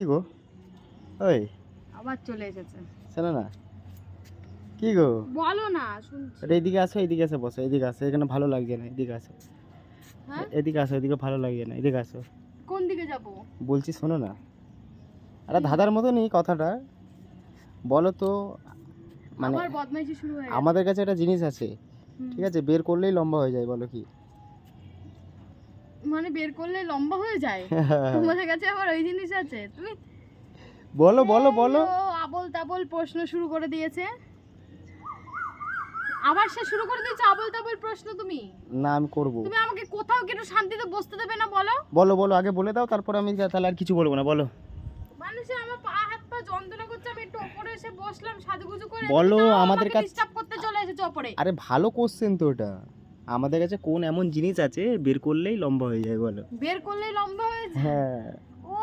কি গো? ওই আবার চলে এসেছে। শোনো না, কি গো? বলো না, শুনছি। এইদিকে আসো, এইদিকে এসে বসো, এইদিকে আসো, এখানে ভালো লাগছে না, এদিকে আসো। হ্যাঁ, এদিকে আসো, এদিকে ভালো লাগছে না, এদিকে আসো। কোন দিকে যাব? বলছি শোনো না, আরে ধাঁধার মতো নেই কথাটা, বলো তো। মানে আবার বদমাইশি শুরু হয়ে গেছে। আমাদের কাছে একটা জিনিস আছে, হুম। ঠিক আছে, বের করলেই লম্বা হয়ে যায়, বলো কি? মানে বের করলে লম্বা হয়ে যায়? তোমাদের কাছে আবার ওই জিনিস আছে? তুমি বলো বলো বলো। আবল তাবল প্রশ্ন শুরু করে দিয়েছে। আবার সে শুরু করে দিয়েছে আবল তাবল প্রশ্ন। তুমি না আমি করবো। তুমি আমাকে কোথাও কি একটু শান্তিতে বসতে দেবে না? বলো বলো বলো, আগে বলে দাও, তারপর আমি তাহলে আর কিছু বলবো না, বলো। মানুষে আমার পা হাত পা যন্ত্রণা করছে, আমি একটু উপরে এসে বসলাম সাজুগুজু করে। বলো, তুমি তাও আমাদের আমাকে কাছে ডিস্টার্ব করতে চলে এসেছো উপরে। আরে ভালো কোশ্চেন তো ওটা। আমাদের কাছে কোন এমন জিনিস আছে বের করলেই লম্বা হয়ে যায়, বলো? বের করলেই লম্বা হয়ে যায়? হ্যাঁ। ও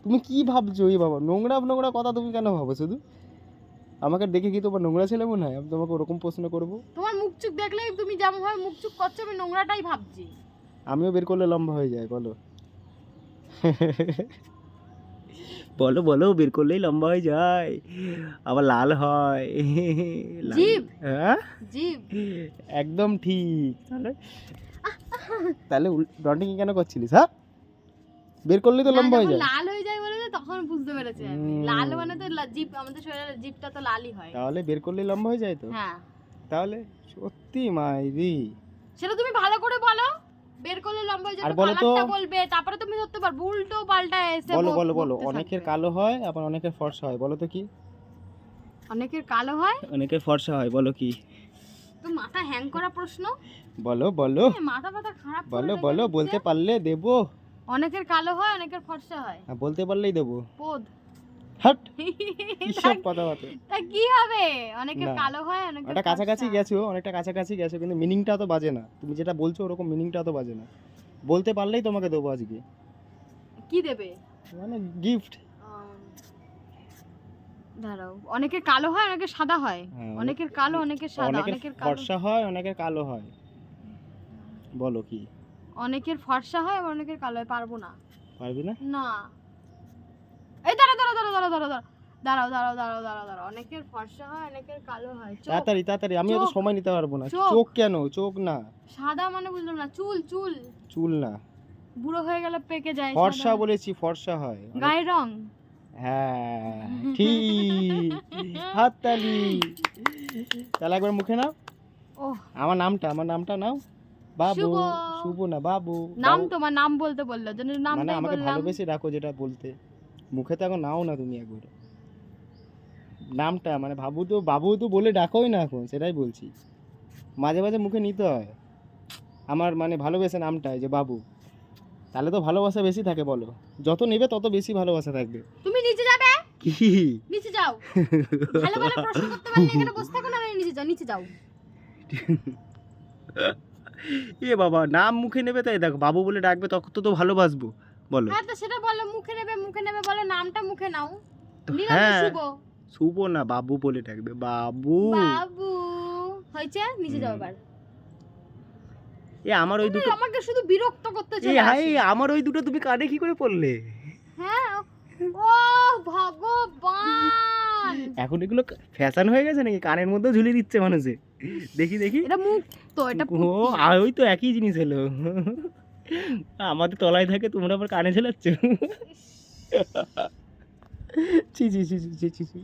তুমি কি ভাবছো? এই বাবা, নোংরা নোংরা কথা তুমি কেন ভাবো শুধু? আমাকে দেখে কি তোমার নোংরা ছেলে মনে হয় আমি তোমাকে ওরকম প্রশ্ন করবো? তোমার মুখ চুপ দেখলেই তুমি যেমন ভাবে মুখ চুপ করছো, আমি নোংরাটাই ভাবছি। আমিও বের করলে লম্বা হয়ে যায়, বলো। বলো বলো, বের করলেই লম্বা হয়ে যায়, আবার লাল হয়। লাল- জিভ। হ্যাঁ, জিভ। একদম ঠিক। তাহলে তাহলে ডন্টিং কেন করছিলিস? হ্যাঁ, বের করলেই তো না, লম্বা হয়ে যখন যায়। লাল হয়ে যায় বলে তো তখন বুঝতে পেরেছি আমি। লাল মানে তো জিভ, আমাদের শরীরের জিভটা তো লালই হয়। তাহলে বের করলেই লম্বা হয়ে যায় তো। হ্যাঁ, তাহলে সত্যি মাইরি। সেটা তুমি ভালো করে বলো। বের করলে লম্বা হয়ে আর যাবে, বলো তো, কালারটা বলবে, তারপরে তুমি ধরতে পারবে। উল্টো পাল্টা এসে বলো বলো বলো, বকতে অনেকের থাকবে। কালো হয় আবার অনেকের ফর্সা হয়, বলো তো কি? অনেকের কালো হয়, অনেকের ফর্সা হয়, বলো কি? তো মাথা হ্যাং করা প্রশ্ন। বলো বলো মাথা ব্যথা খারাপ করে বলো রেখে বলো, দিচ্ছে। বলতে পারলে দেবো। অনেকের কালো হয়, অনেকের ফর্সা হয়। আর বলতে পারলেই দেবো। পোদ। হাট, কিসব কথা বলো। তা কি হবে? অনেকের না, কালো হয়, অনেকের ওটা কাছাকাছি ফর্সা। গেছো, অনেকটা কাছাকাছি গেছো, কিন্তু মিনিংটা তো বাজে না। তুমি যেটা বলছো ওরকম মিনিংটা তো বাজে না। বলতে পারলেই তোমাকে দেবো আজকে, কি দেবে? মানে গিফট। দাঁড়াও, অনেকের কালো হয়, অনেকের সাদা হয়। হ্যাঁ, অনেকের কালো, অনেকের সাদা। অনেকের অনেকের কালো, ফর্সা হয়, অনেকের কালো হয়, বলো কি? অনেকের ফর্সা হয়, আবার অনেকের কালো হয়। পারবো না। পারবি না? না, এই দাঁড়াও দাঁড়াও দাঁড়াও দাঁড়াও দাঁড়াও দাঁড়াও দাঁড়াও দাঁড়াও দাঁড়াও দাঁড়াও। অনেকের ফর্সা হয়, অনেকের কালো হয়। চোখ। তাড়াতাড়ি তাড়াতাড়ি, আমি অত চোখ। সময় নিতে পারবো না। চোখ। চোখ কেন? চোখ না। সাদা মানে বুঝলাম না। চুল। চুল চুল না। বুড়ো হয়ে গেলে পেকে যায়। ফর্সা সাদা। বলেছি, ফর্সা হয়। গায়ের রং। হ্যাঁ, ঠিক, হাততালি। তাহলে একবার মুখে নাও ওহ, আমার নামটা নাও। বাবু। শুভ। শুভ না, বাবু। নাম, বাবু তোমার নাম বলতে বললো, জন্য মানে নামটাই আমাকে বললাম। ভালোবেসে ডাকো, যেটা বলতে। মুখে তো এখন নাও না তুমি একবার নামটা, মানে বাবু তো বলে ডাকোই না এখন, সেটাই বলছি। মাঝে মাঝে মুখে নিতে হয় আমার, মানে ভালোবেসে নামটা, এই যে বাবু। তাহলে তো ভালোবাসা বেশি থাকে, বলো। যত নেবে তত বেশি ভালোবাসা থাকবে। তুমি নিচে যাবে? কি? নিচে যাও। ভালো ভালো প্রশ্ন করতে পারলে এখানে বসে থাকো না, নিচে যাও, নিচে যাও। এ বাবা, নাম মুখে নেবে তাই দেখো, বাবু বলে ডাকবে, তখন তো ভালোবাসবো, বলো। হ্যাঁ, তো সেটা বলো। মুখে নেবে বলো, নামটা মুখে নাও। নিলাম হ্যাঁ, শুভ। শুভ না, বাবু বলে ডাকবে, বাবু। বাবু। হয়েছে, নিচে যাও এবার। এ আমার ওই দুটো, আমাকে শুধু বিরক্ত করতে এ চলে হাই, আসে। আমার ওই দুটো তুমি কানে কি করে পড়লে? হ্যাঁ, ও ভগবান। এখন এগুলো ফ্যাশন হয়ে গেছে নাকি? কানের মধ্যেও ঝুলিয়ে দিচ্ছে মানুষে। দেখি দেখি। এটা মুখ তো, এটা ও, আর ওই তো একই জিনিস হলো। আমাদের তলায় থাকে, তোমরা আবার কানে ঝেলাচ্ছ। ছি ছি ছি ছি ছি ছি।